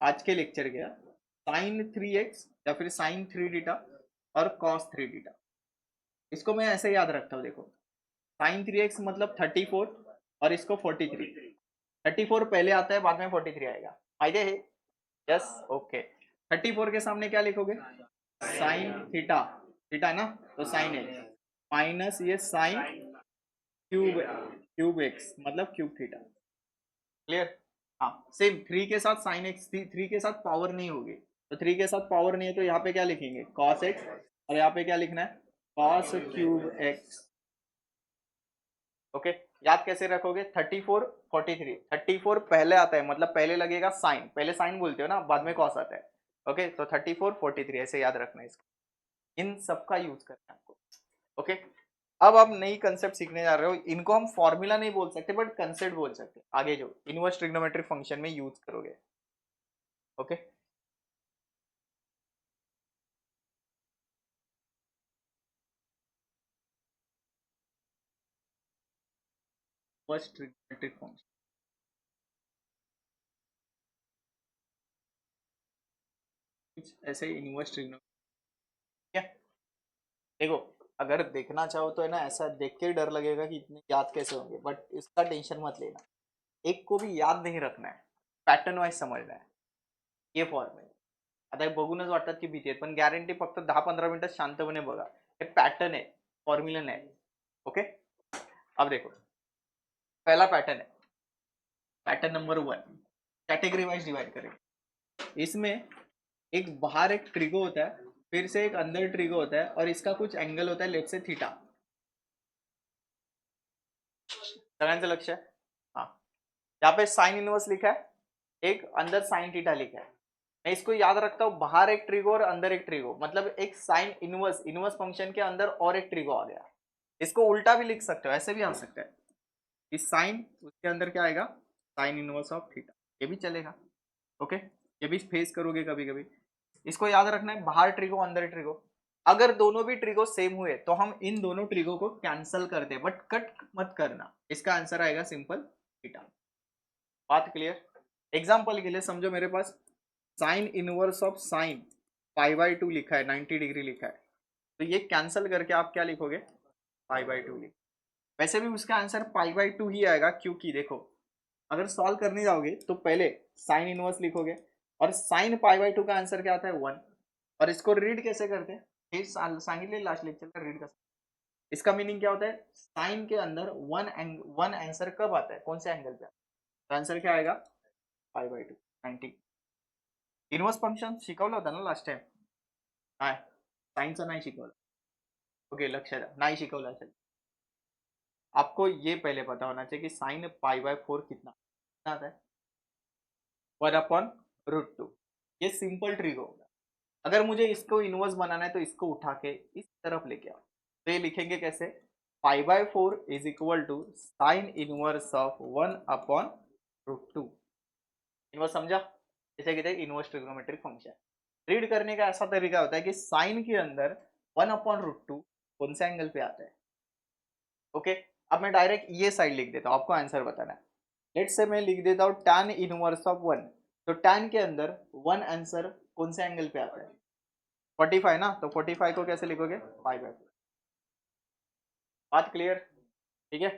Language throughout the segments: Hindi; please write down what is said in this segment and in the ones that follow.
आज के लेक्चर गया साइन 3x या फिर साइन 3 थीटा और कॉस 3 थीटा। इसको मैं ऐसे याद रखता हूँ, देखो साइन 3x मतलब 34 और इसको 43। 34 पहले आता है, बाद में 43 आएगा, आइडिया है? Yes, okay. 34 के सामने क्या लिखोगे? साइन थीटा, थीटा ना, तो साइन एक्स माइनस ये साइन क्यूब, क्यूब एक्स मतलब क्यूब थीटा। क्लियर? हाँ, सेम 3 के साथ साइन एक्स, 3 के साथ पावर नहीं होगी, तो 3 के साथ पावर नहीं है तो यहाँ पे क्या लिखेंगे? कॉस एक्स, और यहाँ पे क्या लिखना है? Cos cube x. ओके, याद कैसे रखोगे? 34 43, 34 पहले आता है मतलब पहले लगेगा साइन, पहले साइन बोलते हो ना, बाद में कॉस आता है। ओके, तो 34 43 ऐसे याद रखना है, इसको इन सबका यूज करना है आपको। ओके, अब आप नई कंसेप्ट सीखने जा रहे हो, इनको हम फॉर्मूला नहीं बोल सकते बट कंसेप्ट बोल सकते हैं, आगे जो इनवर्स ट्रिग्नोमेट्रिक फंक्शन में यूज करोगे। ओके, इनवर्स ट्रिग्नोमेट्रिक फंक्शन कुछ ऐसे इनवर्स ट्रिग्नोमेट्रिक, क्या? देखो, अगर देखना चाहो तो है ना, ऐसा देख के डर लगेगा कि इतने याद कैसे होंगे, बट इसका टेंशन मत लेना, एक को भी याद नहीं रखना है, पॅटर्न वाईज समजना आहे, ये फॉर्म आहे। आता हे बघूनच वाटतात की भीती आहेत, पण गॅरंटी फक्त 10-15 मिनिटं शांतपणे बघा, हे पॅटर्न आहे, फॉर्म्युला नाही। ओके, अब देखो पहला पैटर्न है, pattern number 1, category wise divide करेंगे। इसमें एक बाहर एक ट्रिगो होता है, फिर से एक अंदर ट्रिगो होता है, और इसका कुछ एंगल होता है, लेट्स से थीटा। सगळ्यांचं लक्ष है? हाँ, यहाँ पे साइन इनवर्स लिखा है, एक अंदर साइन थीटा लिखा है। मैं इसको याद रखता हूँ, बाहर एक ट्रिगो और अंदर एक ट्रिगो, मतलब एक साइन इनवर्स, इनवर्स फंक्शन के अंदर और एक ट्रिगो आ गया। इसको उल्टा भी लिख सकते हो, ऐसे भी आ सकता है, इस साइन उसके अंदर क्या आएगा? साइन इनवर्स ऑफ थीटा, ये भी चलेगा। ओके, ये भी फेस करोगे कभी कभी। इसको याद रखना है, बाहर ट्रिगो अंदर ट्रिगो, अगर दोनों भी ट्रिगो सेम हुए तो हम इन दोनों ट्रिगो को कैंसल करते हैं, बट कट मत करना, इसका आंसर आएगा सिंपल थीटा। बात क्लियर? एग्जाम्पल के लिए समझो, मेरे पास साइन इनवर्स ऑफ साइन π/2 लिखा है, 90 डिग्री लिखा है, तो ये कैंसल करके आप क्या लिखोगे? π/2 लिख, वैसे भी उसका आंसर π/2 ही आएगा, क्योंकि देखो अगर सॉल्व करने जाओगे तो पहले साइन इनवर्स लिखोगे, और साइन π/2 का आंसर क्या आता है? 1। और इसको रीड कैसे करते हैं, हे सांगितले लास्ट लेक्चर का, रीड कर। इसका मीनिंग क्या होता है? साइन के अंदर वन आंसर कब आता है, कौन से एंगल पे आता है? तो आंसर क्या आएगा? π/2, 90। इनवर्स फंक्शन शिकवलं होतं ना लास्ट टाइम? काय साइनचं नाही शिकवलं? ओके, लक्ष द्या, नाही शिकवलं असेल आपको ये पहले पता होना चाहिए कि साइन π/4 कितना आता है? 1/√2। ये सिंपल ट्रिक होगा। अगर मुझे इसको इनवर्स बनाना है तो इसको उठा के इस तरफ लेके आओ, तो ये लिखेंगे कैसे? π/4 is equal to sine inverse of 1/√2। Inverse समझा? इसे कहते हैं इनवर्स ट्रिग्नोमेट्रिक फंक्शन। रीड करने का ऐसा तरीका होता है कि साइन के अंदर 1/√2 कौन सा एंगल पे आता है। ओके, अब मैं डायरेक्ट ये साइड लिख देता हूँ, आपको आंसर बताना है। लेट से मैं लिख देता हूँ tan इनवर्स ऑफ 1, तो tan के अंदर 1 आंसर कौन से एंगल पे आता है? 45 ना, तो 45 को कैसे लिखोगे? π/4। बात क्लियर? ठीक है,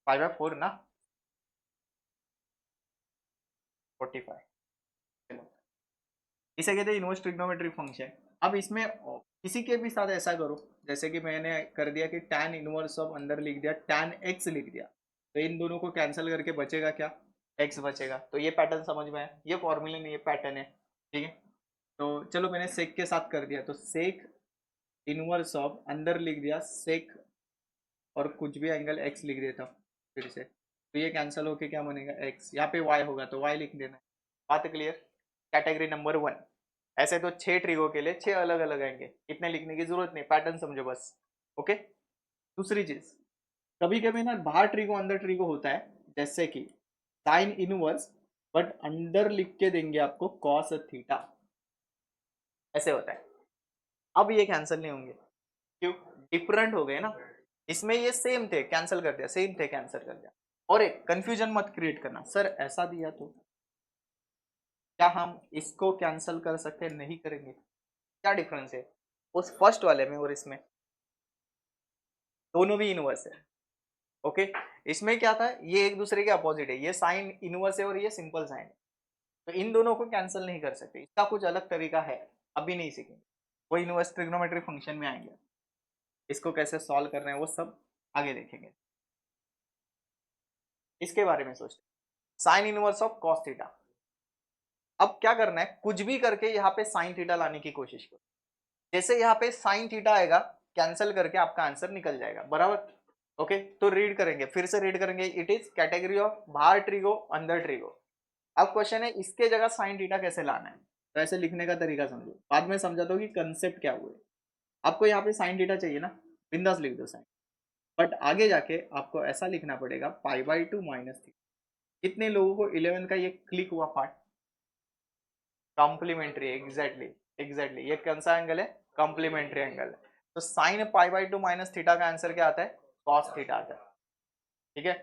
π/4 ना, 45। चलो, इसे कहते हैं इनवर्स ट्रिग्नोमेट्रिक फंक्शन। अब इसमें किसी के भी साथ ऐसा करो, जैसे कि मैंने कर दिया कि tan इनवर्स ऑफ अंदर लिख दिया, tan x लिख दिया, तो इन दोनों को कैंसिल करके बचेगा क्या? x बचेगा। तो ये पैटर्न समझ में आया, ये फॉर्मूला नहीं, ये पैटर्न है। ठीक है, तो चलो मैंने सेक के साथ कर दिया, तो सेक इनवर्स ऑफ अंदर लिख दिया सेक, और कुछ भी एंगल x लिख देता हूँ फिर से, तो ये कैंसिल होके क्या बनेगा? x, यहाँ पे y होगा तो y लिख देना। बात क्लियर? Category number 1। ऐसे तो 6 ट्रिगो के लिए 6 अलग अलग आएंगे, इतने लिखने की जरूरत नहीं, पैटर्न समझो बस। ओके, दूसरी चीज, कभी कभी ना बाहर ट्रिगो अंदर ट्रिगो होता है, जैसे कि साइन इनवर्स बट अंदर लिख के देंगे आपको कॉस थीटा, ऐसे होता है। अब ये कैंसिल नहीं होंगे, क्यों? डिफरेंट हो गए ना, इसमें ये सेम थे कैंसिल कर दिया, सेम थे कैंसिल कर दिया। और एक कंफ्यूजन मत क्रिएट करना, सर ऐसा दिया तो क्या हम इसको कैंसिल कर सकते हैं? नहीं करेंगे। क्या डिफरेंस है उस फर्स्ट वाले में और इसमें? दोनों भी इनवर्स है। ओके, इसमें क्या था, ये एक दूसरे के अपोजिट है, ये साइन इनवर्स है और ये सिंपल साइन है, तो इन दोनों को कैंसिल नहीं कर सकते। इसका कुछ अलग तरीका है, अभी नहीं सीखेंगे, वो इनवर्स ट्रिग्नोमेट्री फंक्शन में आएंगे, इसको कैसे सॉल्व करना है वो सब आगे देखेंगे। इसके बारे में सोचते, sign inverse of cos theta. अब क्या करना है, कुछ भी करके यहाँ पे साइन थीटा लाने की कोशिश करो। जैसे यहाँ पे साइन थीटा आएगा, कैंसिल करके आपका आंसर निकल जाएगा, बराबर। ओके, तो रीड करेंगे, फिर से रीड करेंगे, इट इज कैटेगरी ऑफ बाहर ट्रिगो अंदर ट्रिगो। अब क्वेश्चन है इसके जगह साइन थीटा कैसे लाना है, तो ऐसे लिखने का तरीका समझो, बाद में समझाता हूँ कि कंसेप्ट क्या हुआ है। आपको यहाँ पे साइन थीटा चाहिए ना, बिंदास लिख दो साइन, बट आगे जाके आपको ऐसा लिखना पड़ेगा π/2 माइनस थीटा। कितने लोगों को 11 का ये क्लिक हुआ पार्ट? कॉम्प्लीमेंट्री, एग्जैक्टली ये कौन सा एंगल है? कॉम्प्लीमेंट्री एंगल है। तो साइन π/2 माइनस थीटा का आंसर क्या आता है? कॉस थीटा आता है। ठीक है,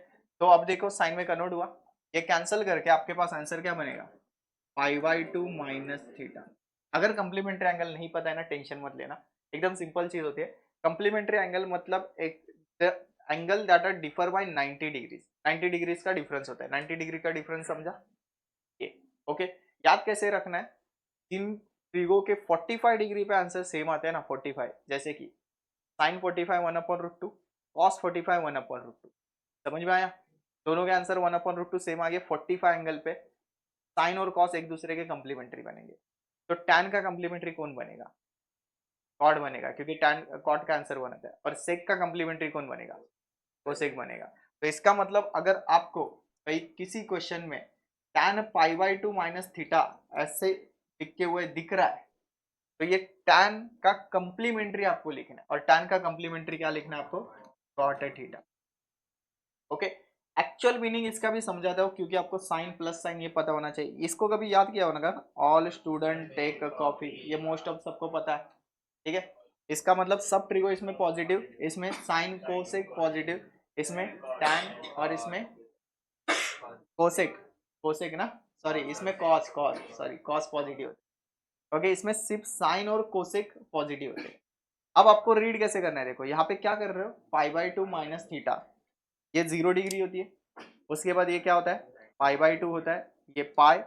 तो अब देखो साइन में कन्वर्ट हुआ, ये कैंसिल करके आपके पास आंसर क्या बनेगा? π/2 माइनस थीटा। अगर कंप्लीमेंट्री एंगल नहीं पता है ना, टेंशन मत लेना, एकदम सिंपल चीज होती है। कंप्लीमेंट्री एंगल मतलब एक angle that are differ by 90 degrees, 90 degrees का डिफरेंस होता है। 90 डिग्री का डिफरेंस समझा ये? ओके, याद कैसे रखना है, इन ट्रिगो के 45 डिग्री पे आंसर सेम आते हैं ना, 45, जैसे कि साइन 45 1/√2, कॉस 45 1/√2। समझ में आया? दोनों के आंसर 1/√2 सेम आ गए 45 एंगल पे। साइन और कॉस एक दूसरे के कंप्लीमेंट्री बनेंगे, तो टैन का कंप्लीमेंट्री कौन बनेगा? कॉट बनेगा, क्योंकि टैन कॉट का आंसर 1 आता है। और सेक का कंप्लीमेंट्री कौन बनेगा? कोसेक बनेगा। तो इसका मतलब अगर आपको भाई किसी क्वेश्चन में टैन π/2 माइनस थीटा ऐसे लिखे हुए दिख रहा है, तो ये टैन का कंप्लीमेंट्री आपको लिखना है, और टैन का कंप्लीमेंट्री क्या लिखना है आपको? Cot theta. Okay, actual meaning इसका भी समझाता हूँ, क्योंकि आपको साइन प्लस साइन ये पता होना चाहिए। इसको कभी याद किया होगा, all student take a coffee, ये मोस्ट ऑफ सबको पता है। ठीक है, इसका मतलब सब ट्रिगो इसमें पॉजिटिव, इसमें साइन कोसेक पॉजिटिव, इसमें टैन और इसमें कोसेक, कोसेक ना, सॉरी इसमें cos, sorry cos positive. Okay, इसमें सिर्फ साइन और कोसेक पॉजिटिव होते हैं। अब आपको रीड कैसे करना है, देखो यहाँ पे क्या कर रहे हो, π/2 माइनस थीटा, ये 0 डिग्री होती है। उसके बाद ये क्या होता है? π/2 होता है, ये पाई,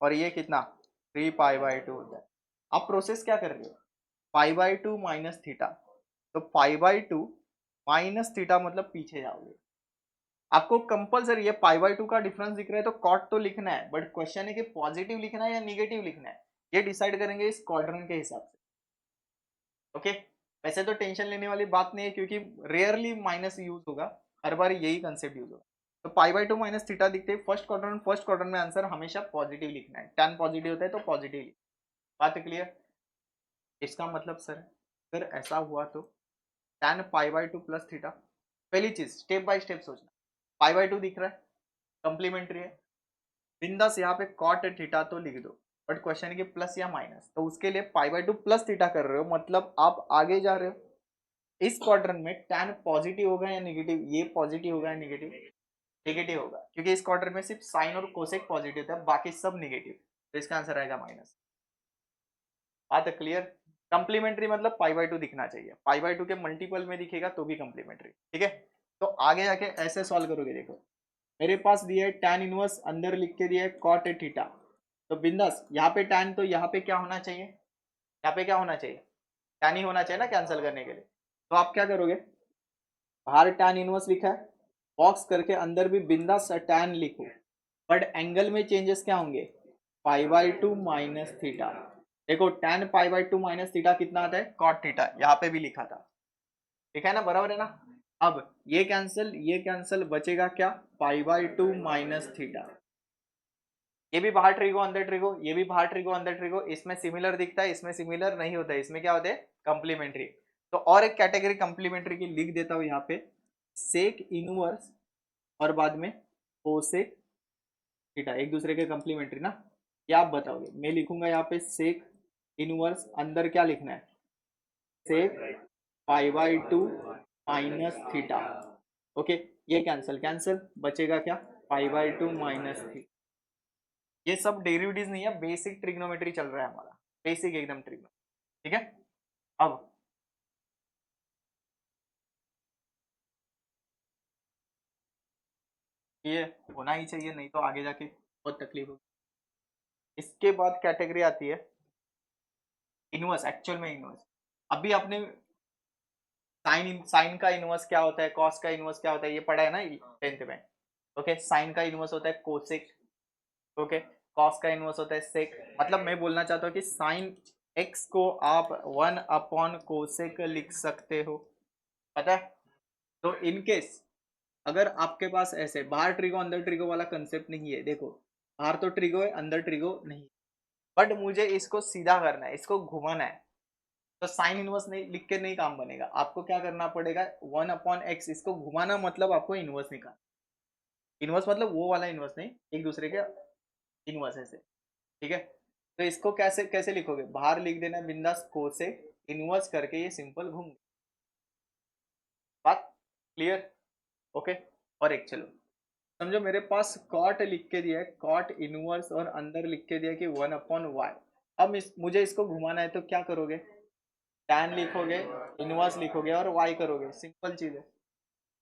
और ये कितना? 3π/2 होता है। आप प्रोसेस क्या कर रहे हो? π/2 माइनस थीटा, तो π/2 माइनस थीटा मतलब पीछे जाओगे। आपको कंपल्सरी ये π/2 का डिफरेंस दिख रहा है तो कॉट तो लिखना है, बट क्वेश्चन है कि पॉजिटिव लिखना है या निगेटिव लिखना है, ये डिसाइड करेंगे इस क्वाड्रेंट के हिसाब से। ओके, वैसे तो टेंशन लेने वाली बात नहीं है, क्योंकि रेयरली माइनस यूज होगा, हर बार यही कंसेप्ट यूज होगा। तो π/2 माइनस थीटा दिखते ही फर्स्ट क्वाड्रेंट में आंसर हमेशा पॉजिटिव लिखना है, टैन पॉजिटिव होता है तो पॉजिटिव लिखना है। बात क्लियर? इसका मतलब सर अगर ऐसा हुआ तो टैन π/2 प्लस थीटा, पहली चीज स्टेप बाय स्टेप सोचना, π/2 दिख रहा है, कंप्लीमेंट्री है, बिंदास यहाँ पे कॉट थीटा तो लिख दो, बट क्वेश्चन है कि प्लस या माइनस, तो उसके लिए π/2 प्लस थीटा कर रहे हो, मतलब आप आगे जा रहे हो। इस क्वाड्रेंट में टैन पॉजिटिव होगा या नेगेटिव? ये पॉजिटिव होगा या नेगेटिव? नेगेटिव होगा, क्योंकि इस क्वाड्रेंट में सिर्फ साइन और कोसेक पॉजिटिव था, बाकी सब नेगेटिव, तो इसका आंसर आएगा माइनस। बात क्लियर? कंप्लीमेंट्री मतलब π/2 दिखना चाहिए, π/2 के मल्टीपल में दिखेगा तो भी कंप्लीमेंट्री। ठीक है, तो आगे जाके ऐसे सॉल्व करोगे, देखो मेरे पास दिया है tan इनवर्स, अंदर लिख के दिया है cot थीटा, तो बिंदास यहाँ पे tan, तो यहाँ पे क्या होना चाहिए? यहाँ पे क्या होना चाहिए? tan ही होना चाहिए ना कैंसिल करने के लिए। तो आप क्या करोगे, बाहर tan इनवर्स लिखा है, बॉक्स करके अंदर भी बिंदास tan लिखो, बट एंगल में चेंजेस क्या होंगे? π/2 माइनस थीटा। देखो tan π/2 माइनस थीटा कितना आता है? cot थीटा, यहाँ पे भी लिखा था, लिखा है ना, बराबर है ना। अब ये कैंसिल, बचेगा क्या? π/2 माइनस थीटा। ये भी बाहर ट्रिगो अंदर ट्रिगो, ये भी बाहर ट्रिगो अंदर ट्रिगो, इसमें सिमिलर दिखता है, इसमें सिमिलर नहीं होता है, इसमें क्या होता है? कंप्लीमेंट्री। तो और एक कैटेगरी कंप्लीमेंट्री की लिख देता हूं यहाँ पे, सेक इनवर्स और बाद में कोसेक थीटा, एक दूसरे के कंप्लीमेंट्री ना। क्या आप बताओगे? मैं लिखूंगा यहाँ पे सेक इनवर्स, अंदर क्या लिखना है? सेक π/2 माइनस थीटा। ओके, ये कैंसिल कैंसिल, बचेगा क्या, π/2 -3। ये सब डेरिवेटिव्स नहीं है, बेसिक ट्रिग्नोमेट्री चल रहा है हमारा, बेसिक एकदम ट्रिग्नोमेट्री, ठीक है। अब ये होना ही चाहिए, नहीं तो आगे जाके बहुत तकलीफ होगी। इसके बाद कैटेगरी आती है इनवर्स, एक्चुअल में इनवर्स। अभी आपने साइन का इनवर्स क्या होता है, कॉस का इनवर्स क्या होता है, ये पढ़ा है ना 10th में। ओके, साइन का इनवर्स होता है कोसेक, ओके, कॉस का इनवर्स होता है सेक। मतलब मैं बोलना चाहता हूँ कि साइन एक्स को आप 1/कोसेक लिख सकते हो, पता है। तो इन केस अगर आपके पास ऐसे बाहर ट्रिगो अंदर ट्रिगो वाला कंसेप्ट नहीं है, देखो बाहर तो ट्रिगो है अंदर ट्रिगो नहीं, बट मुझे इसको सीधा करना है, इसको घुमाना है, तो साइन इनवर्स नहीं लिख के नहीं काम बनेगा। आपको क्या करना पड़ेगा, 1/x, इसको घुमाना मतलब आपको इनवर्स निकालना। इनवर्स मतलब वो वाला इनवर्स नहीं, एक दूसरे के इनवर्स ऐसे, ठीक है। तो इसको कैसे कैसे लिखोगे, बाहर लिख देना बिंदास को से इनवर्स करके, ये सिंपल घूम, बात क्लियर, ओके। और एक चलो समझो मेरे पास कॉट लिख के दिया है, कॉट इनवर्स, और अंदर लिख के दिया है कि 1/y। अब मुझे इसको घुमाना है, तो क्या करोगे, टैन लिखोगे, इनवर्स लिखोगे और y करोगे, सिंपल चीज है।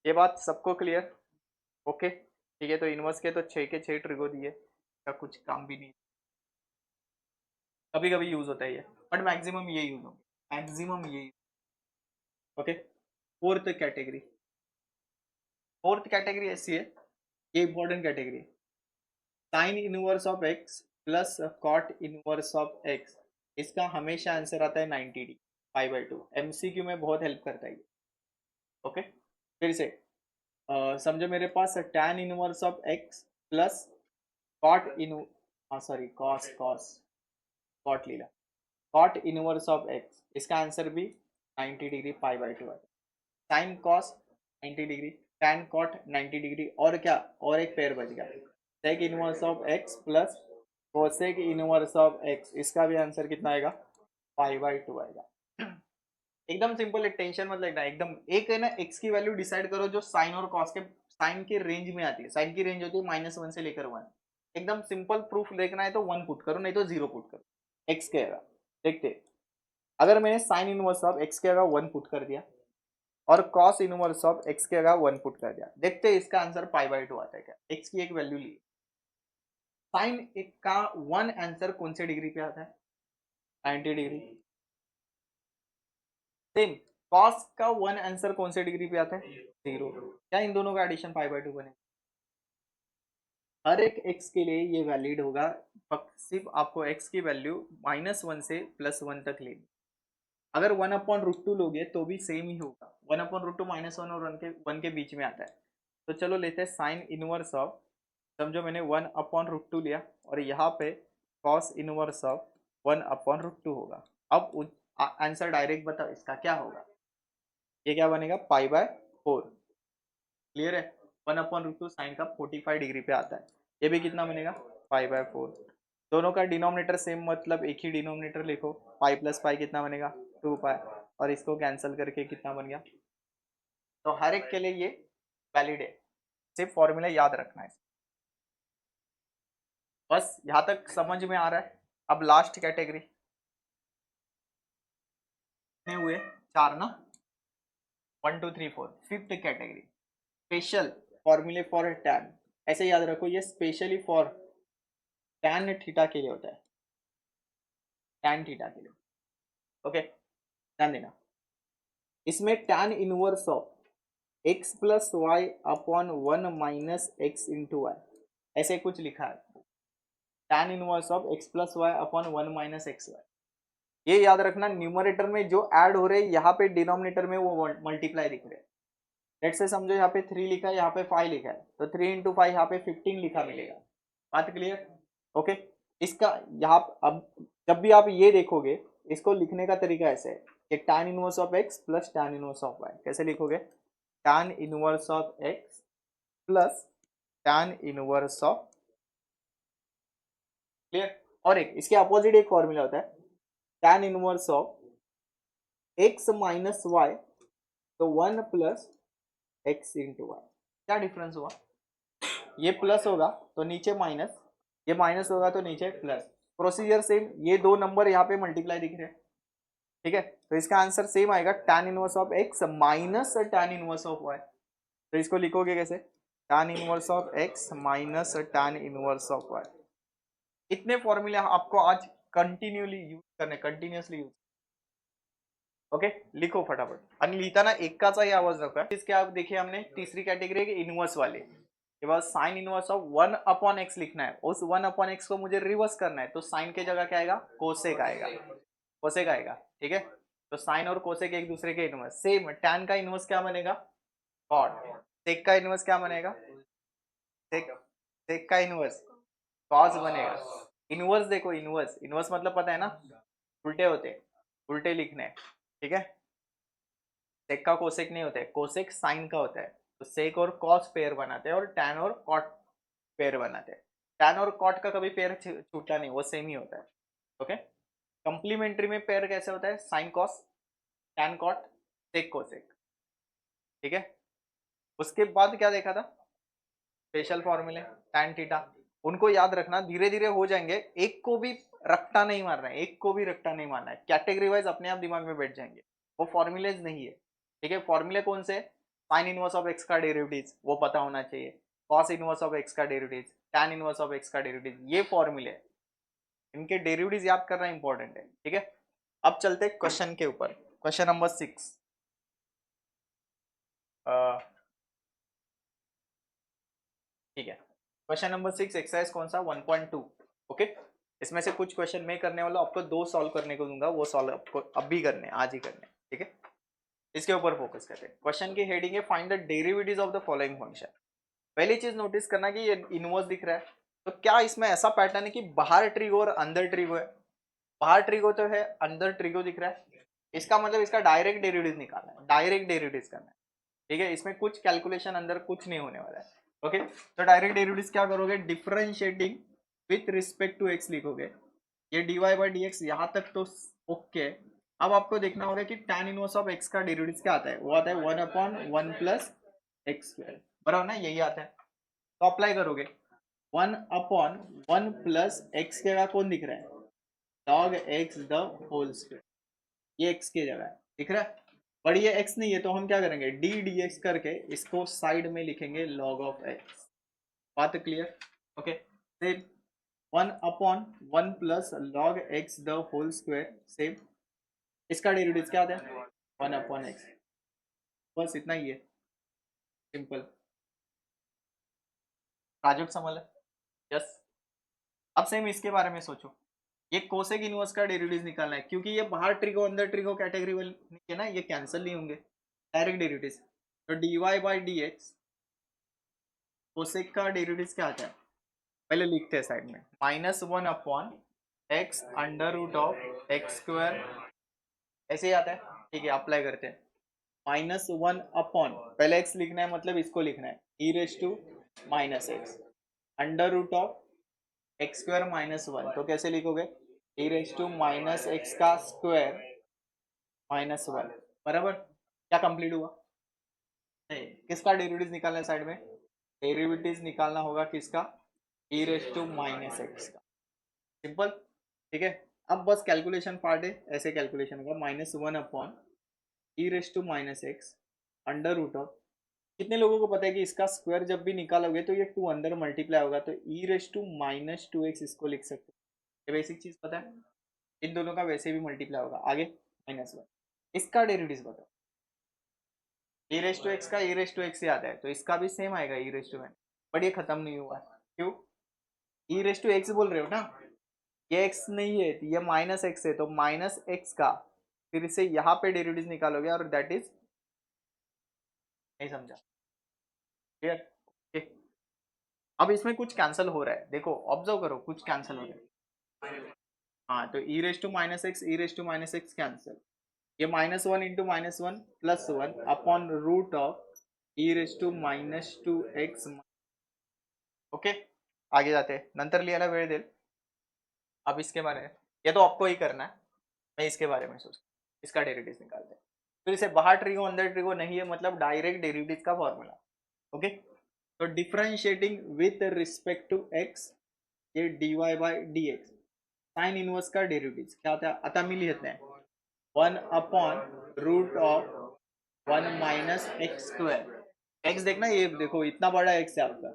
ये बात सबको क्लियर, ओके ठीक है। तो इनवर्स के तो 6 के 6 ट्रिगो दिए, का कुछ काम भी नहीं, कभी कभी यूज होता है ये, बट मैक्सिमम ये यूज होगा, मैक्सिमम ये, ओके। फोर्थ कैटेगरी ऐसी है, ये important category, sine inverse of x plus cot inverse of x. इसका हमेशा आंसर आता है 90 डिग्री, π/2। एमसीक्यू में बहुत हेल्प करता है ये, ओके। फिर से समझो मेरे पास tan inverse of x plus cot इन, हाँ सॉरी, कॉस कॉस कॉट लीला, कॉट इनवर्स ऑफ एक्स, इसका आंसर भी 90 डिग्री, π/2 आता है। Sine cos 90 degree, tan cot 90 degree, और क्या, और एक पेयर बच गया, sec inverse of x plus cosec inverse of x, इसका भी आंसर कितना आएगा, π/2 आएगा। एकदम सिंपल है, टेंशन मत लेना, एकदम एक है ना, एक्स की वैल्यू डिसाइड करो जो साइन और कॉस के, साइन के रेंज में आती है, साइन की रेंज होती है -1 से लेकर 1। एकदम सिंपल प्रूफ देखना है तो 1 पुट करो, नहीं तो 0 पुट करो, एक्स के जगह। देखते, अगर मैंने साइन इनवर्स ऑफ एक्स के जगह 1 पुट कर दिया और कॉस इनवर्स ऑफ एक्स के जगह 1 पुट कर दिया, देखते हैं इसका आंसर π/2 आता है क्या। एक्स की एक वैल्यू ली, साइन एक का 1 आंसर कौन से डिग्री पे आता है, 90 डिग्री। सेम कॉस का 1 आंसर कौन से डिग्री पे आता है, 0। क्या इन दोनों का एडिशन π/2 बने, हर एक एक्स के लिए ये वैलिड होगा, सिर्फ आपको एक्स की वैल्यू -1 से +1 तक लेनी। अगर 1/√2 लोगे तो भी सेम ही होगा, 1/√2 -1 और 1 के बीच में आता है। तो चलो लेते हैं साइन इनवर्स ऑफ, समझो मैंने 1/√2 लिया और यहाँ पे कॉस इनवर्स ऑफ 1/√2 होगा। अब आंसर डायरेक्ट बताओ इसका क्या होगा, ये क्या बनेगा, π/4, क्लियर है। 1/√2 साइन का 45 डिग्री पे आता है, ये भी कितना बनेगा, π/4। दोनों का डिनोमिनेटर सेम, मतलब एक ही डिनोमिनेटर लिखो, पाई प्लस पाई कितना बनेगा, 2π, और इसको कैंसिल करके कितना बन गया। तो हर एक के लिए ये वैलिड है, सिर्फ फॉर्मूला याद रखना है, बस यहाँ तक समझ में आ रहा है। अब लास्ट कैटेगरी में हुए 4 ना, 1 2 3 4, फिफ्थ कैटेगरी, स्पेशल फॉर्मूले फॉर टैन। ऐसे याद रखो, ये स्पेशली फॉर टैन थीटा के लिए होता है, टैन थीटा के लिए, ओके। ध्यान देना, इसमें tan inverse of x plus y upon 1 minus x into y, ऐसे कुछ लिखा है, tan inverse of x plus y upon 1 minus x y. ये याद रखना, न्यूमरेटर में जो ऐड हो रहे हैं यहाँ पे डिनोमिनेटर में वो मल्टीप्लाई दिख रहे हैं। लेट्स से समझो यहाँ पे 3 लिखा है, यहाँ पे 5 लिखा है, तो 3 × 5 यहाँ पे 15 लिखा मिलेगा, बात क्लियर, ओके। इसका यहाँ अब जब भी आप ये देखोगे, इसको लिखने का तरीका ऐसे है कि tan inverse of x plus tan inverse of y, कैसे लिखोगे, tan inverse of x plus tan inverse of, clear. और एक इसके अपोजिट एक फॉर्मूला होता है, tan inverse of x minus y, तो 1 प्लस एक्स इंटू वाई, क्या डिफरेंस हुआ? ये प्लस होगा तो नीचे माइनस, ये माइनस होगा तो नीचे प्लस, प्रोसीजर सेम, ये दो नंबर यहाँ पे मल्टीप्लाई दिख रहे हैं, ठीक है। तो इसका आंसर सेम आएगा, tan inverse of x minus tan inverse of y। तो इसको लिखोगे कैसे? tan inverse of x minus tan inverse of y। इतने फॉर्मूले आपको आज कंटिन्यूली यूज करने, कंटिन्यूअसली यूज, ओके। लिखो फटाफट आणि लिहिताना एकाचाही आवाज नको आहे। इसके आप देखिए हमने तीसरी कैटेगरी है इनवर्स वाले, के बाद sign inverse of 1 upon x लिखना है, उस 1 अपॉन एक्स को मुझे रिवर्स करना है, तो साइन के जगह क्या आएगा? कोसेक आएगा, कोसेक आएगा, ठीक है। तो साइन और कोसेक एक दूसरे के इनवर्स, सेम टैन का इनवर्स क्या बनेगा? कॉट। सेक का इनवर्स क्या बनेगा? सेक, सेक का इनवर्स कॉस बनेगा। इनवर्स देखो, इनवर्स, इनवर्स मतलब पता है ना, उल्टे होते, उल्टे लिखने हैं, ठीक है। सेक का कोसेक नहीं होता है, कोसेक साइन का होता है। तो सेक और कॉस पेयर बनाते हैं और टैन और कॉट पेयर बनाते हैं। टैन और कॉट का कभी पेयर छूटा नहीं, वो सेम ही होता है, ओके। कंप्लीमेंट्री में पेयर कैसे होता है? Sine cos, tan cot, sec cosec, ठीक है। उसके बाद क्या देखा था? स्पेशल फॉर्मूले, टैन थीटा, उनको याद रखना, धीरे धीरे हो जाएंगे। एक को भी रट्टा नहीं मारना है, एक को भी रट्टा नहीं मारना है, कैटेगरी वाइज अपने आप दिमाग में बैठ जाएंगे। वो फॉर्मूलेज नहीं है, ठीक है। फॉर्मूले कौन से? साइन इनवर्स ऑफ एक्स का डेरिवेटिव वो पता होना चाहिए, कॉस इनवर्स ऑफ एक्स का derivative, tan inverse of x का डेरिवेटिव, ये फॉर्मूले, इनके डेरिवेटिव याद करना इंपॉर्टेंट है, ठीक है। अब चलते क्वेश्चन के ऊपर, क्वेश्चन नंबर 6। ठीक है, क्वेश्चन नंबर 6 एक्सरसाइज कौन सा? 1.2, ओके। इसमें से कुछ क्वेश्चन मैं करने वाला हूं, आपको 2 सॉल्व करने को दूंगा, वो सॉल्व आपको अभी करने, आज ही करने, ठीक है। इसके ऊपर फोकस करते हैं। क्वेश्चन की हेडिंग है find the derivatives of the following function. पहली चीज नोटिस करना कि ये इनवर्स दिख रहा है, तो क्या इसमें ऐसा पैटर्न है कि बाहर ट्रिगो और अंदर ट्रिगो है? बाहर ट्रिगो तो है, अंदर ट्रिगो दिख रहा है, इसका मतलब इसका डायरेक्ट डेरिवेटिव निकालना है, डायरेक्ट डेरिवेटिव करना है, ठीक है। इसमें कुछ कैलकुलेशन अंदर कुछ नहीं होने वाला है, ओके। तो डायरेक्ट डेरिवेटिव क्या करोगे? Differentiating with respect to x लिखोगे, ये dy बाई डी एक्स यहाँ तक तो ओके। अब आपको देखना होगा कि tan इनवर्स ऑफ x का डेरिवेटिव क्या आता है? वो आता है 1 अपॉन 1 प्लस एक्स स्क्वायर, बराबर ना, यही आता है। तो अप्लाई करोगे 1 अपॉन 1 प्लस एक्स के जगह कौन दिख रहा है? log x the whole square, ये x की जगह है, दिख रहा है। पर ये x नहीं है तो हम क्या करेंगे? d dx करके इसको साइड में लिखेंगे log ऑफ x। बात क्लियर? ओके। सेम 1 अपॉन 1 plus log x the whole square, same इसका डेरिवेटिव क्या आता है? 1 अपॉन x, बस इतना ही है, सिंपल। राजू समझ, यस। अब सेम इसके बारे में सोचो, ये कोसेक इनवर्स का डेरिवेटिव निकालना है, क्योंकि ये बाहर ट्रिगो अंदर ट्रिगो कैटेगरी वाली है ना, ये कैंसिल नहीं होंगे, डायरेक्ट डेरिवेटिव। तो dy by d x, cosec का डेरिवेटिव क्या आता है? पहले लिखते हैं साइड में, -1 upon x under root of x square, ऐसे ही आता है, ठीक है। अप्लाई करते हैं, -1 अपॉन, पहले एक्स लिखना है मतलब इसको लिखना है, e raise to minus x under root of x square minus 1, तो कैसे लिखोगे? E raise to minus x का स्क्वायर माइनस 1, बराबर। क्या कंप्लीट हुआ? नहीं, किसका डेरिवेटिव निकालना है साइड में? डेरिवेटिव निकालना होगा किसका? ई रेस टू माइनस एक्स का, सिंपल, ठीक है। अब बस कैलकुलेशन पार्ट है, ऐसे कैलकुलेशन होगा, -1 upon e raise to minus x under root of, कितने लोगों को पता है कि इसका स्क्वायर जब भी निकालोगे तो ये 2 अंदर मल्टीप्लाई होगा, तो e raise to minus 2x इसको लिख सकते हो, ये बेसिक चीज पता है। इन दोनों का वैसे भी मल्टीप्लाई होगा, आगे -1, इसका डेरिवेटिव बताओ। ई रेस टू एक्स का ई रेस टू एक्स से आता है, तो इसका भी सेम आएगा ई रेस टू में, बट ये खत्म नहीं हुआ, क्यों? ई रेस टू एक्स बोल रहे हो ना, ये एक्स नहीं है, ये माइनस एक्स है, तो माइनस एक्स का फिर से यहाँ पे डेरिवेटिव निकालोगे और दैट इज, नहीं समझा? क्लियर? अब इसमें कुछ कैंसिल हो रहा है, देखो ऑब्जर्व करो, कुछ कैंसिल हो रहा है। हाँ, तो e raise to minus x, e raise to minus x cancel, ये -1 into -1 +1 upon root of e raise to -2x, okay. आगे जाते हैं, नंतर लिहायला वेळ देईल। अब इसके बारे में, ये तो आपको ही करना है, मैं इसके बारे में सोच, इसका डेरिवेटिव निकालते हैं। फिर इसे बाहर ट्रिगो अंदर ट्रिगो नहीं है, मतलब डायरेक्ट डेरिवेटिव का फॉर्मूला, ओके। तो differentiating with respect to x, ये dy by dx sine inverse का डेरिव्हेटिव्ह क्या होता है, आता मी लिहित नाही, 1/√1 - x देखना, ये देखो इतना बड़ा x है आपका,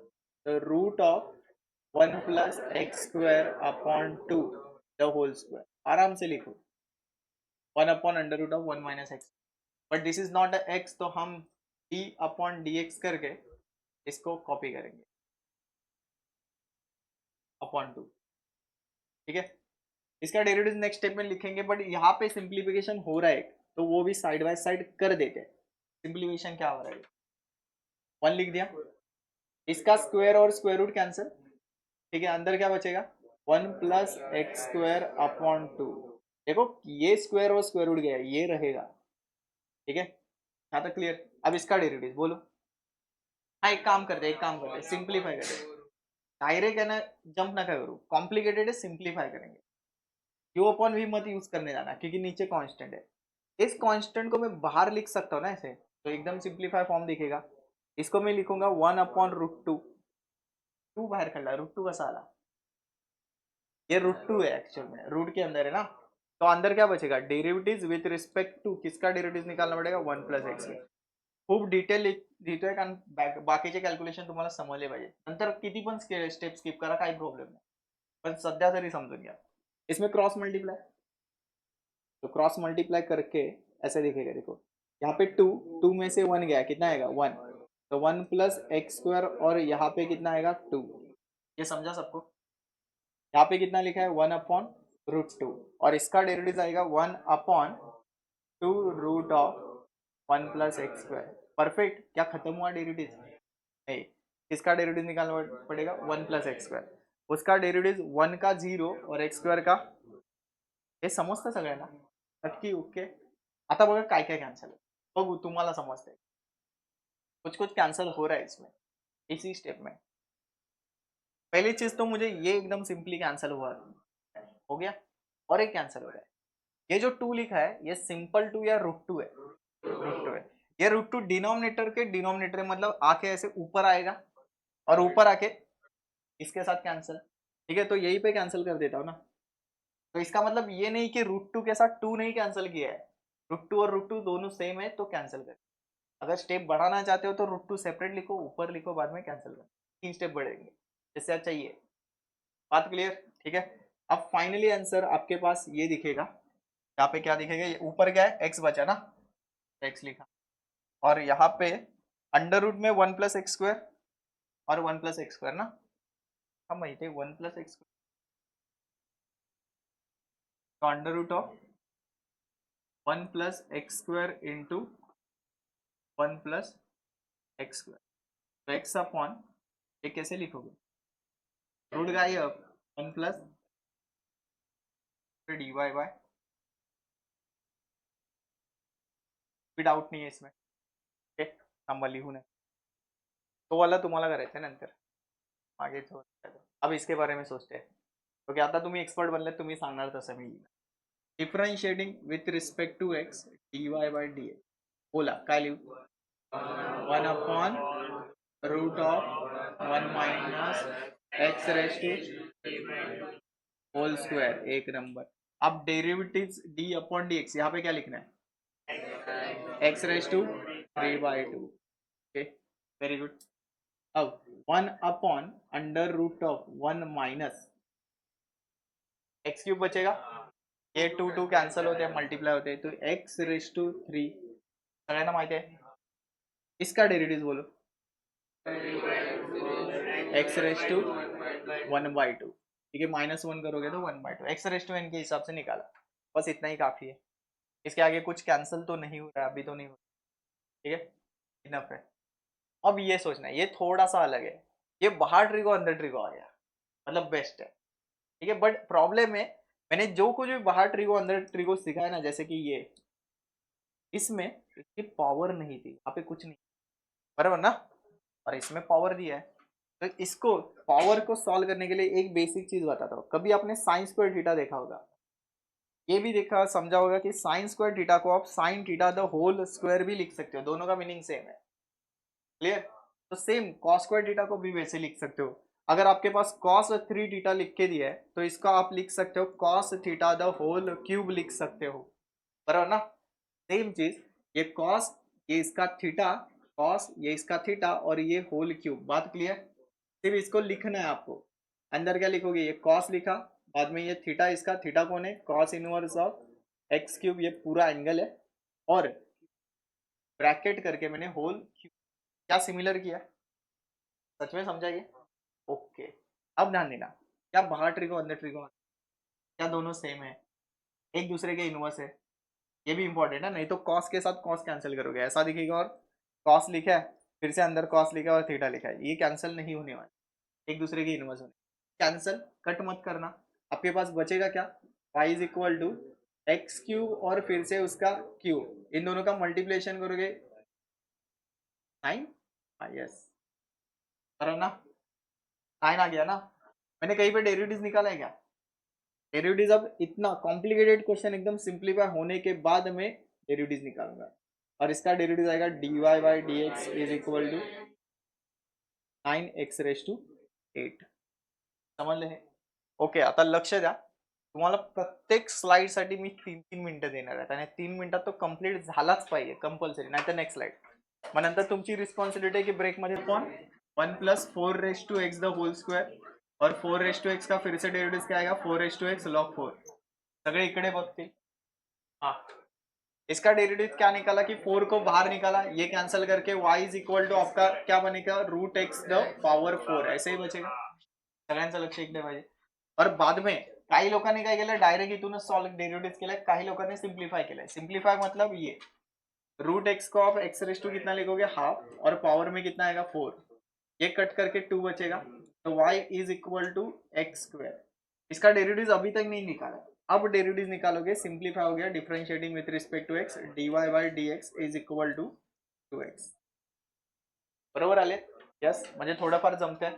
तो √1 + x² द होल स्क्वायर, आराम से लिखो 1/√1 - x, but this is not a x, तो हम d/dx करके इसको कॉपी करेंगे अपॉन 2, ठीक है। इसका डेरिवेटिव नेक्स्ट स्टेप में लिखेंगे, बट यहाँ पे सिंप्लीफिकेशन हो रहा है तो वो भी साइड बाय साइड कर देते हैं। सिंप्लीफिकेशन क्या हो रहा है, 1 लिख दिया, इसका स्क्वायर और स्क्वायर रूट कैंसिल, ठीक है, अंदर क्या बचेगा 1 + x² / 2, देखो ये स्क्वायर और स्क्वायर रूट गया, ये रहेगा, ठीक है, यहाँ तक क्लियर। अब इसका डेरिवेटिव बोलो। हाँ एक काम करते सिंप्लीफाई करते, डायरेक्ट है ना, जंप ना करो, कॉम्प्लिकेटेड है, सिंप्लीफाई करेंगे। u/v मत यूज करने जाना क्योंकि नीचे कांस्टेंट है, इस कांस्टेंट को मैं बाहर लिख सकता हूँ ना ऐसे, तो एकदम सिंप्लीफाई फॉर्म दिखेगा। इसको मैं लिखूंगा 1/√2, 2 बाहर खड़ा, √2 का साला, ये √2 है एक्चुअल में, रूट के अंदर है ना, तो अंदर क्या बचेगा, डेरिवेटिव्स विथ रिस्पेक्ट टू, किसका डेरिवेटिव्स निकालना पड़ेगा 1 + x। खूप डिटेल लिहितोय कारण बाकीचे कॅल्क्युलेशन तुम्हाला समजले पाहिजे, नंतर किती पण स्टेप स्किप करा, काही प्रॉब्लेम नाही, पण सध्या तरी समजून घ्या। इसमें क्रॉस मल्टीप्लाई, तो क्रॉस मल्टीप्लाई करके ऐसे दिखेगा, देखो यहाँ पे 2, 2 में से 1 गया, कितना आएगा 1, तो 1 + x² और यहाँ पे कितना आएगा 2, ये समझा सबको। यहाँ पे कितना लिखा है 1/√2 और इसका डेरिवेटिव आएगा 1/2√1 + x²। परफेक्ट, क्या खत्म हुआ डेरिवेटिव, नहीं, इसका डेरिवेटिव निकालना पड़ेगा 1 + x², उसका डेरिवेटिव 1 का 0 और x² का, हे समजतं सगळ्यांना, नक्की ओके। आता बघा काय काय कॅन्सल, बघू तुम्हाला समजतंय, कुछ कुछ कैंसिल हो रहा है इसमें, इसी स्टेप में। पहली चीज तो मुझे ये एकदम सिंपली कैंसिल हुआ, हो गया, और एक कैंसिल हो रहा है, ये जो 2 लिखा है ये सिंपल 2 या √2 है, √2 है, ये √2 डिनोमिनेटर के डिनोमिनेटर मतलब आके ऐसे ऊपर आएगा और ऊपर आके इसके साथ कैंसिल, ठीक है, तो यही पे कैंसिल कर देता हूँ ना, तो इसका मतलब ये नहीं कि √2 के साथ 2 नहीं कैंसिल किया है, √2 और √2 दोनों सेम है तो कैंसिल कर। अगर स्टेप बढ़ाना चाहते हो तो √2 सेपरेट लिखो, ऊपर लिखो, बाद में कैंसिल करो, 3 स्टेप बढ़ेंगे, इससे अच्छा ये, बात क्लियर, ठीक है। अब फाइनली आंसर आपके पास ये दिखेगा, यहाँ पे क्या दिखेगा, ये ऊपर क्या है x बचा ना, x लिखा, और यहाँ पे अंडर रूट में 1 + x² और 1 + x² ना, हम माहिती है 1 + x², तो under root of 1 + x² into 1 + x², तो x/, ये कैसे लिखोगे, रूट गायब, 1 + dy बाय, कोई डाउट नहीं है इसमें, ठीक, थांबा लिहू नये, तो वाला तुम्हाला करायचं आहे नंतर, मागे अब इसके बारे में सोचते हैं, क्योंकि आता तुम्ही एक्सपर्ट बनले, तुम्ही सांगणार तसं मी लिहिलं। Differentiating with respect to x dy by dx, बोला काय लिहू, 1/√1 - x² होल स्क्वायर, एक नंबर। अब डेरिवेटिव्स d/dx, यहाँ पे क्या लिखना है, x⁻³ ओके, वेरी गुड। अब 1/√1 माइनस x³ बचेगा, ये 2 2 कैंसिल होते हैं, मल्टीप्लाई होते हैं, तो x⁻³ सगळ्यांना माहिती आहे, इसका डेरिवेटिव बोलो, x⁻1/2, ठीक है, -1 करोगे तो 1/2, x⁻n के हिसाब से निकाला, बस इतना ही काफी है, इसके आगे कुछ कैंसिल तो नहीं हो रहा है, अभी तो नहीं हो रहा, ठीक है, इनफ है। अब ये सोचना है, ये थोड़ा सा अलग है, ये बाहर ट्रिगो अंदर ट्रिगो आ गया, मतलब बेस्ट है, ठीक है, बट प्रॉब्लम है, मैंने जो कुछ भी बाहर ट्रिगो अंदर ट्रिगो सिखाया ना, जैसे कि ये, इसमें इसकी पावर नहीं थी, यहाँ पे कुछ नहीं, बराबर ना, और इसमें पावर दिया है, तो इसको पावर को सॉल्व करने के लिए एक बेसिक चीज बताता हूँ, कभी आपने साइन स्क्वायर थीटा देखा होगा, ये भी देखा समझा होगा कि साइन स्क्वायर थीटा को आप sine theta the whole square भी लिख सकते हो, दोनों का मीनिंग सेम है, क्लियर। तो सेम कॉस स्क्वायर थीटा को भी वैसे लिख सकते हो। अगर आपके पास कॉस 3 थीटा लिख के दिया है तो इसका आप लिख सकते हो cos theta the whole cube लिख सकते हो, बराबर ना। सेम चीज, ये कॉस, ये इसका थीटा, कॉस ये इसका थीटा और ये होल क्यूब, बात क्लियर। सिर्फ इसको लिखना है आपको। अंदर क्या लिखोगे, ये कॉस लिखा, बाद में ये थीटा, इसका थीटा कौन है, cos inverse of x cube, ये पूरा एंगल है, और ब्रैकेट करके मैंने होल क्यूब। क्या सिमिलर किया, सच में समझा ये? ओके। अब ध्यान देना, क्या बाहर ट्रिगो अंदर ट्रिगो, क्या दोनों सेम है, एक दूसरे के इनवर्स है? ये भी इंपॉर्टेंट है, नहीं तो कॉस के साथ कॉस कैंसिल करोगे, ऐसा दिखेगा और कॉस लिखा है फिर से अंदर कॉस लिखा है और थीटा लिखा है, ये कैंसिल नहीं होने वाला, एक दूसरे के इनवर्स होने। कैंसिल कट मत करना, आपके पास बचेगा क्या, y is equal to x cube और फिर से उसका क्यूब, इन दोनों का मल्टीप्लिकेशन करोगे 9, यस, करो ना, 9 आ गया ना। मैंने कहीं पे डेरिवेटिव निकाला है क्या? डेरिवेटिव, अब इतना कॉम्प्लिकेटेड क्वेश्चन एकदम सिंप्लीफाई होने के बाद में डेरिवेटिव निकालूंगा, और इसका डेरिवेटिव आएगा dy by d x is equal to 9x⁸ समझ ले। ओके, आता लक्ष द्या, तुम्हाला प्रत्येक स्लाइड साठी मी 3-3 मिनिटं देणार आहे आणि 3 मिनिटात तो कंप्लीट झालाच पाहिजे कंपल्सरी, नाही तर नेक्स्ट स्लाइड। मग नंतर तुमची रिस्पॉन्सिबिलिटी आहे की ब्रेक मध्ये पण 1 + 4x द होल स्क्वायर और 4x का फिर से डेरिवेटिव क्या आएगा, 4x log 4, सगळे इकडे बघतील। हाँ, इसका डेरिवेटिव क्या निकाला कि 4 को बाहर निकाला, ये कैंसिल करके y इज इक्वल टू आपका क्या बनेगा, √x द पावर 4, ऐसे ही बचेगा। सगळ्यांचं लक्ष इकडे पाहिजे। और बाद में काही लोकांनी काय केलं, डायरेक्ट इथूनच सॉल्व डेरिवेटिव केलंय, काही लोकांनी सिंप्लीफाई केलंय। सिंप्लीफाई मतलब ये √x को आप x⁻² कितना लिखोगे, हाफ, और पावर में कितना आएगा 4, ये कट करके 2 बचेगा, तो y is equal to x²। इसका डेरिवेटिव अभी तक नहीं निकाला, अब डेरिवेटिव निकालोगे, सिंप्लीफाई हो गया, differentiating with respect to x, dy by dx is equal to 2x, बरोबर आले? यस, म्हणजे थोडंफार जमतंय।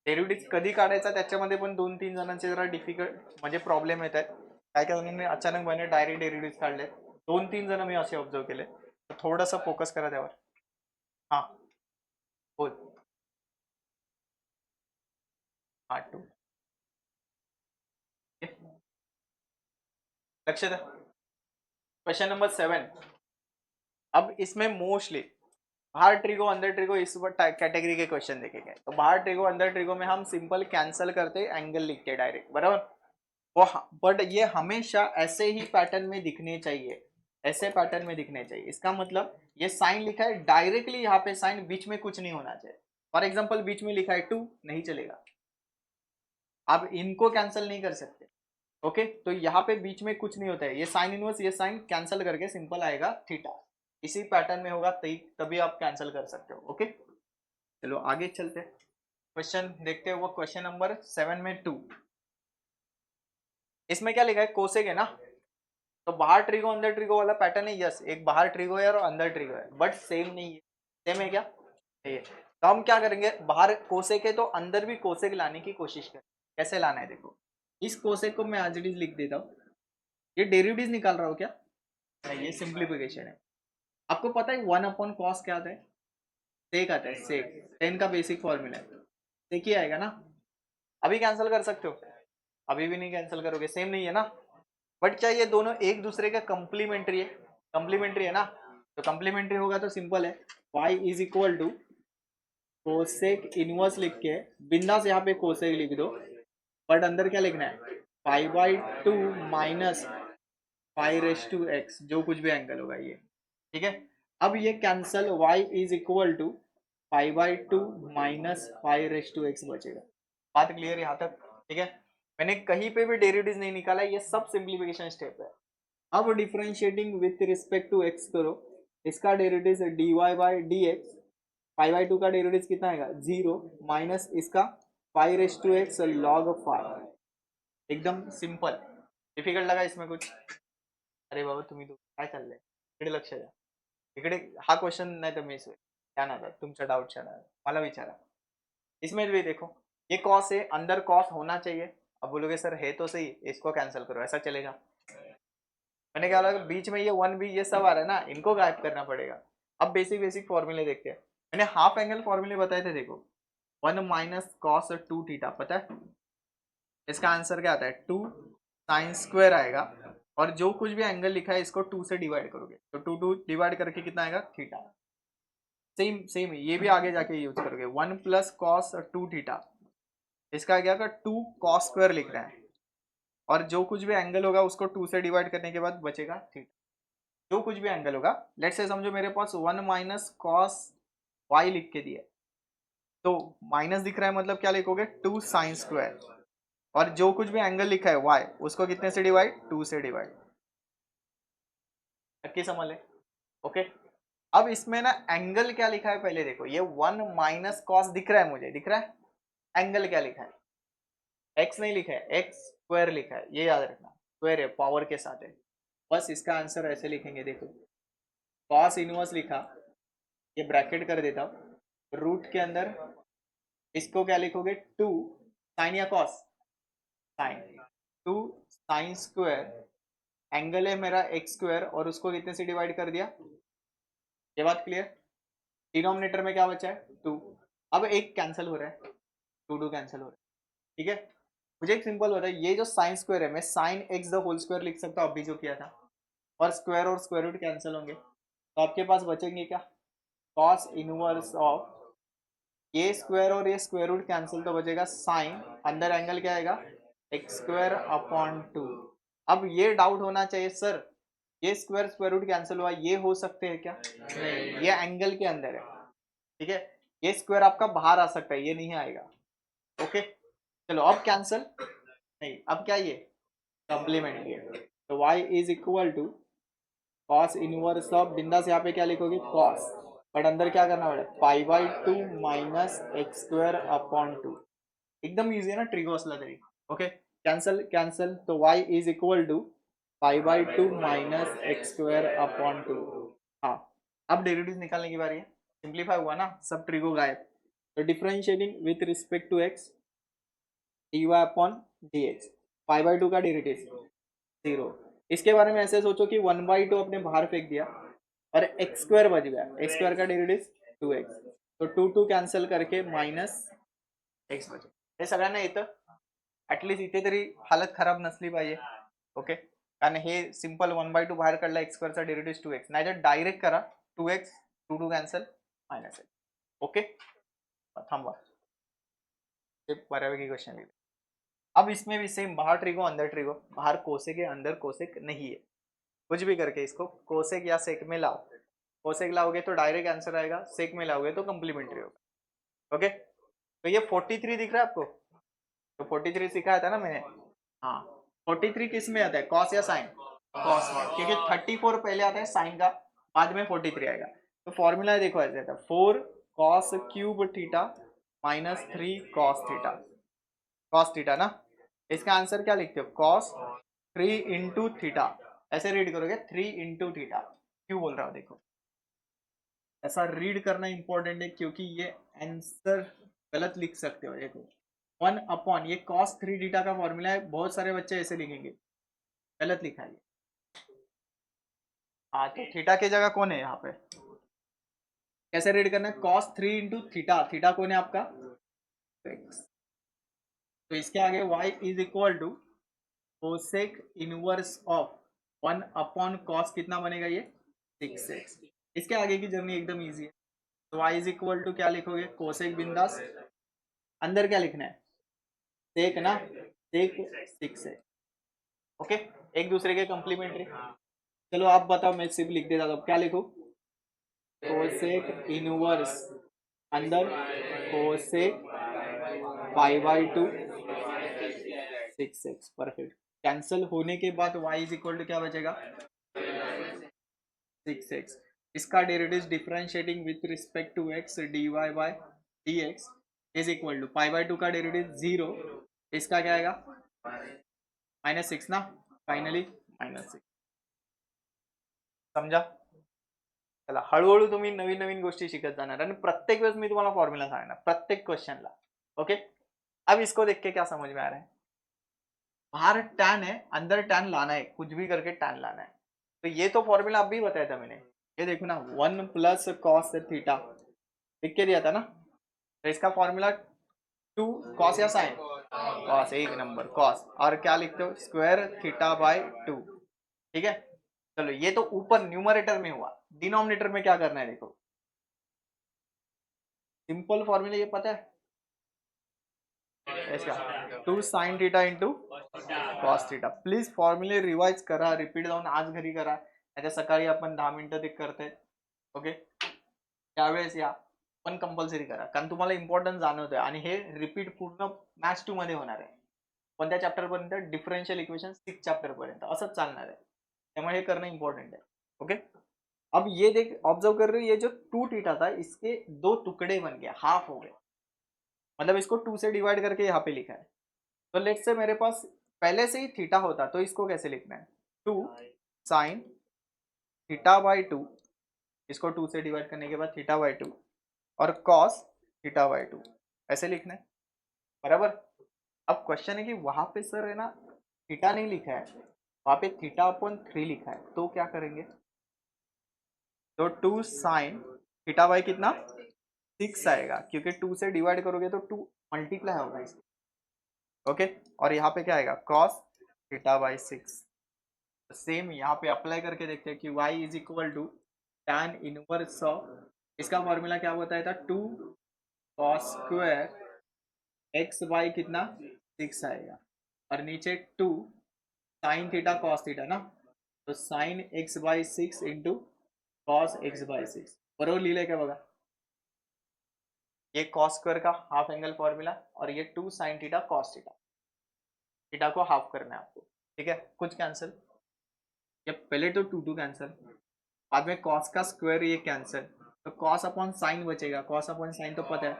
डेरिवेटिव कधी काढायचा त्याच्यामध्ये पण 2-3 जणांचे जरा डिफिकल्ट म्हणजे प्रॉब्लेम येत आहेत, काय काय जणांनी अचानकपणे डायरेक्ट डेरिवेटिव्ह काढले, 2-3 जण मी असे ऑब्झर्व केले, तर थोडंसं फोकस करा त्यावर। हा बोल, हा 2 लक्ष द्या। क्वेश्चन नंबर 7, अब इसमें मोस्टली बाहर ट्रिगो अंदर ट्रिगो इस कैटेगरी के क्वेश्चन देखेंगे। तो बाहर ट्रिगो अंदर ट्रिगो में हम सिंपल कैंसिल करते, एंगल लिखते डायरेक्ट, बराबर। वो बट ये हमेशा ऐसे ही पैटर्न में दिखने चाहिए, ऐसे पैटर्न में दिखने चाहिए। इसका मतलब ये साइन लिखा है डायरेक्टली, यहाँ पे साइन बीच में कुछ नहीं होना चाहिए। फॉर एग्जाम्पल बीच में लिखा है 2, नहीं चलेगा, आप इनको कैंसिल नहीं कर सकते। ओके, तो यहाँ पे बीच में कुछ नहीं होता है, ये साइन इनवर्स, ये साइन कैंसिल करके सिंपल आएगा थीटा, इसी पैटर्न में होगा, तभी आप कैंसिल कर सकते हो। ओके, चलो आगे चलते हैं, क्वेश्चन देखते हैं। वो क्वेश्चन नंबर 7 में 2, इसमें क्या लिखा है, कोसेक है ना, तो बाहर ट्रिगो अंदर ट्रिगो वाला पैटर्न है, यस, एक बाहर ट्रिगो है और अंदर ट्रिगो है, बट सेम नहीं है। सेम है क्या, ये तो हम क्या करेंगे, बाहर कोसेक है तो अंदर भी कोसेक लाने की कोशिश करें। कैसे लाना है देखो, इस कोसेक को मैं एज इट इज लिख देता हूँ। ये डेरिवेटिव निकाल रहा हो क्या, नहीं, ये सिंप्लीफिकेशन है। आपको पता है 1/cos क्या आता है, सेक आता है, सेक 10 का बेसिक फॉर्मूला है, सेक ही आएगा ना। अभी कैंसिल कर सकते हो, अभी भी नहीं कैंसिल करोगे, सेम नहीं है ना। बट क्या ये दोनों एक दूसरे का कंप्लीमेंट्री है, कंप्लीमेंट्री है ना, तो कंप्लीमेंट्री होगा तो सिंपल है, y is equal to cosec inverse लिख के बिंदास यहाँ पे कोसेक लिख दो, बट अंदर क्या लिखना है, 5/2 माइनस 5⁻x, जो कुछ भी एंगल होगा ये, ठीक है। अब ये cancel, y is equal to 5/2 minus 5⁻x बचेगा। बात क्लियर यहाँ तक, ठीक है। मैंने कहीं पे भी डेरिवेटिव नहीं निकाला, ये सब सिंप्लीफिकेशन स्टेप है। अब differentiating with respect to x करो, इसका derivative dy by d x, 5/2 का डेरिवेटिव कितना आएगा 0, माइनस इसका 5⁻x log 5, एकदम सिंपल। डिफिकल्ट लगा इसमें कुछ? अरे बाबा तुम्ही काय चाललंय, इकडे लक्ष द्या, इकडे हा क्वेश्चन नाही तर मिस होईल, क्या ना तुमचा डाउट मला विचारा। इसमें भी देखो, ये कॉस है, अंदर कॉस होना चाहिए, अब बोलोगे सर है तो सही, इसको कैंसिल करो, ऐसा चलेगा? मैंने क्या लगा बीच में ये 1 भी ये सब आ रहा है ना, इनको गायब करना पड़ेगा। अब बेसिक बेसिक फॉर्मूले देखते हैं। मैंने हाफ एंगल फॉर्मूले बताए थे, देखो 1 माइनस कॉस 2 थीटा, पता है इसका आंसर क्या आता है, 2 साइन स्क्वायर आएगा, और जो कुछ भी एंगल लिखा है इसको 2 से डिवाइड करोगे तो 2 डिवाइड करके कितना आएगा, थीटा। सेम सेम ये भी आगे जाके यूज करोगे, 1 प्लस कॉस 2 थीटा, इसका क्या होगा, 2 कॉस स्क्वायर लिख रहे हैं, और जो कुछ भी एंगल होगा उसको 2 से डिवाइड करने के बाद बचेगा थीटा। जो कुछ भी एंगल होगा, लेट्स से समझो मेरे पास 1 माइनस कॉस वाई लिख के दिया, तो माइनस दिख रहा है मतलब क्या लिखोगे, 2 साइन स्क्वायर, और जो कुछ भी एंगल लिखा है वाई उसको कितने से डिवाइड, 2 से डिवाइड। की समझ ले, ओके। अब इसमें ना एंगल क्या लिखा है पहले देखो, ये 1 माइनस कॉस दिख रहा है मुझे, दिख रहा है, एंगल क्या लिखा है, एक्स नहीं लिखा है, एक्स स्क्वायर लिखा है, ये याद रखना, स्क्वायर है, पावर के साथ है। बस इसका आंसर ऐसे लिखेंगे, देखो कॉस इनवर्स लिखा, ये ब्रैकेट कर देता हूं, रूट के अंदर इसको क्या लिखोगे, 2 साइन या cos, sine, 2 sine square, angle है मेरा एक्स स्क्वायर, और उसको कितने से डिवाइड कर दिया, ये बात क्लियर। डिनोमिनेटर में क्या बचा है, 2, अब एक कैंसिल हो रहा है, 2 कैंसिल हो रहा है, ठीक है। मुझे एक सिंपल होता है, ये जो साइन स्क्वायर है मैं sine x the whole square लिख सकता हूँ, अभी जो किया था, और स्क्वायर रूट कैंसिल होंगे, तो आपके पास बचेंगे क्या, कॉस इनवर्स ऑफ, ये स्क्वायर और ये स्क्वायर रूट कैंसिल, तो बचेगा साइन, अंदर एंगल क्या आएगा, एक्स स्क्वायर अपॉन 2। अब ये डाउट होना चाहिए सर, ये स्क्वायर रूट कैंसिल हुआ, ये हो सकते हैं क्या, नहीं, ये एंगल के अंदर है, ठीक है, ये स्क्वायर आपका बाहर आ सकता है, ये नहीं आएगा, ओके। चलो अब कैंसिल नहीं, अब क्या ये कॉम्प्लीमेंट्री है, तो y is equal to cos inverse of, बिंदास यहाँ पे क्या लिखोगे, कॉस, बट अंदर क्या करना पड़ेगा, pi by 2 minus x square upon 2, एकदम इजी है ना, ट्रिगोसला तरीका, ओके। कैंसिल कैंसिल, तो y is equal to pi by 2 minus x square upon 2। हाँ, अब डेरिवेटिव निकालने की बारी है, सिंप्लीफाई हुआ ना, सब ट्रिगो गायब, तो differentiating with respect to x, dy upon dx, pi by 2 का डेरिवेटिव 0, इसके बारे में ऐसे सोचो कि 1/2 अपने बाहर फेंक दिया, और एक्स स्क्वायर बच गया, एक्स स्क्वायर का डेरिवेटिव 2x, तो 2 कैन्सल करके माइनस एक्स बचे, हे सगळ्यांना येतं, ऍटलीस्ट इथे तरी हालत खराब नसली पाहिजे, ओके, कारण हे सिंपल 1/2 बाहेर काढला, एक्स स्क्वेअरचा डेरिवेटिव 2x, नाही तर डायरेक्ट करा 2x, 2 cancel minus x, okay. थांबा, ते बऱ्यापैकी क्वेश्चन लिहिले, अब इसमें भी सेम, बाहर ट्रिगो अंदर ट्रिगो, बाहर कोसेक है अंदर कोसेक नहीं है, कुछ भी करके इसको कोसेक या सेक में लाओ, कोसेक लाओगे तो डायरेक्ट आंसर आएगा, सेक में लाओगे तो कंप्लीमेंट्री होगा, ओके। तो ये 43 दिख रहा है आपको, तो 43 सिखाया था ना मैंने, हाँ 43 किस में आता है, कॉस या साइन, कॉस में, क्योंकि 34 पहले आता है साइन का, बाद में 43 आएगा, तो फॉर्मूला देखो ऐसे था, 4 cos cube theta minus 3 cos theta, cos theta ना, इसका आंसर क्या लिखते हो, कॉस 3 इंटू थीटा, ऐसे रीड करोगे 3 इंटू थीटा, क्यों बोल रहा हूँ देखो, ऐसा रीड करना इंपॉर्टेंट है, क्योंकि ये आंसर गलत लिख सकते हो, देखो 1 अपॉन, ये कॉस 3 थीटा का फॉर्मूला है, बहुत सारे बच्चे ऐसे लिखेंगे, गलत लिखा है, हाँ तो थीटा की जगह कौन है यहाँ पे, कैसे रीड करना है, कॉस 3 इंटू थीटा, थीटा कौन है आपका, x, तो इसके आगे y is equal to cosec inverse of 1 upon cos, कितना बनेगा ये 6x, इसके आगे की जर्नी एकदम इजी है, तो y इज इक्वल टू क्या लिखोगे, कोसेक बिंदास, अंदर क्या लिखना है, सेक ना, सेक 6x, ओके, एक दूसरे के कॉम्प्लीमेंट्री। चलो आप बताओ, मैं सिर्फ लिख देता हूँ, क्या लिखो, कोसेक इनवर्स, अंदर cosec pi by 2 6x, perfect, cancel होने के बाद y इज इक्वल टू क्या बचेगा, 6x, इसका derivative differentiating with respect to x, dy by dx is equal to pi by 2 का डेरिवेटिव 0, इसका क्या आएगा -6 ना, फायनली -6, समझा। चला हळूहळू तुम्ही नवीन नवीन गोष्टी शिकत जाणार, आणि प्रत्येक वेळेस मी तुम्हाला फॉर्म्युला सांगणार प्रत्येक क्वेश्चनला, ओके। अब इसको देख के क्या समझ में आ रहा है, बाहर टैन है अंदर टैन लाना है, कुछ भी करके टैन लाना है, तो ये तो फॉर्मूला अभी बताया था मैंने, ये देखो ना 1 प्लस कॉस थीटा, लिख के दिया था ना। तो इसका फॉर्मूला 2 कॉस या साइन, कॉस, एक नंबर कॉस, और क्या लिखते हो स्क्वायर थीटा बाय 2। ठीक है, चलो ये तो ऊपर न्यूमरेटर में हुआ, डिनोमिनेटर में क्या करना है देखो, सिंपल फॉर्मूला ये पता है इसका, 2 sine theta into cos theta. Please फॉर्म्युले रिवाइज करा, रिपीट जाऊन आज घरी करा, नाहीतर सकाळी आपण 10 मिनिटं ते करते. ओके, त्यावेळेस या पण कंपल्सरी करा, कारण तुम्हाला इम्पॉर्टन्स जाणवतोय आणि हे रिपीट पूर्ण मॅथ्स 2 मध्ये होणार आहे. कोणत्या चॅप्टर पर्यंत, डिफरन्शियल इक्वेशन 6 चॅप्टर पर्यंत असंच चालणार आहे, त्यामुळे हे करणं इंपॉर्टेंट आहे. ओके, अब ये देख ऑब्जर्व कर रहे हो, ये जो 2 थीटा था इसके 2 टुकड़े बन गए, हाफ हो गए, मतलब इसको 2 से डिवाइड करके यहाँ पे लिखा है. तो लेट्स से मेरे पास पहले से ही थीटा होता तो इसको कैसे लिखना है, 2 साइन थीटा बाई 2, इसको 2 से डिवाइड करने के बाद थीटा बाई 2, और कॉस थीटा बाई 2, ऐसे लिखना है बराबर. अब क्वेश्चन है कि वहां पे सर है ना थीटा नहीं लिखा है, वहां पे थीटा अपॉन 3 लिखा है, तो क्या करेंगे, तो 2 साइन थीटा बाई कितना 6 आएगा, क्योंकि 2 से डिवाइड करोगे तो 2 मल्टीप्लाई होगा इसका. ओके, और यहाँ पे क्या आएगा कॉस थीटा बाई 6. सेम यहाँ पे अप्लाई करके देखते हैं कि y is equal to tan inverse of, इसका फॉर्मूला क्या बताया था, 2 कॉस स्क्वायर एक्स बाई कितना 6 आएगा, और नीचे 2 साइन थीटा कॉस थीटा ना, तो sine x by 6 into cos x by 6, बरोबर लिहिले का बघा. ये कॉस स्क्वायर का हाफ एंगल फॉर्मूला, और ये 2 sine theta cos theta, theta को हाफ करना है आपको. ठीक है, कुछ कैंसिल, ये पहले तो 2 कैंसिल, बाद में कॉस का स्क्वायर ये कैंसिल, तो कॉस अपॉन साइन बचेगा, कॉस अपॉन साइन तो पता है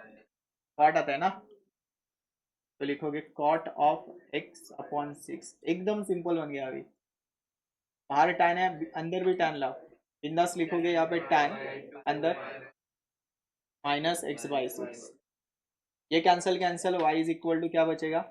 कॉट आता है ना, तो लिखोगे कॉट ऑफ एक्स अपॉन 6, एकदम सिंपल बन गया. अभी बाहर टैन है, अंदर भी टैन लाओ, बिंदास लिखोगे यहाँ पे टैन अंदर माइनस एक्स बाई 6, ये cancel cancel, y is equal to क्या बचेगा